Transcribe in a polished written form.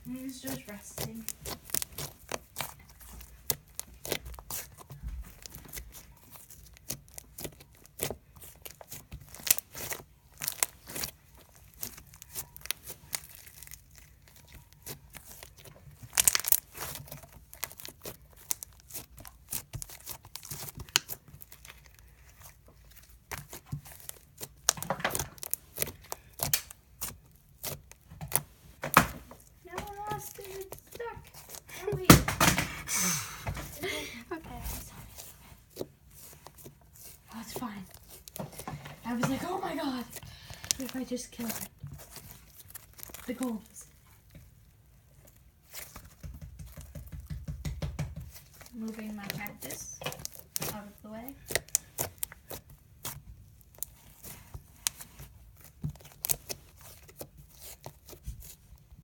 He's just resting. It's stuck. Oh, wait. Okay. Oh, it's fine. I was like, oh my god. What if I just kill it? The goals. Moving my cactus out of the way.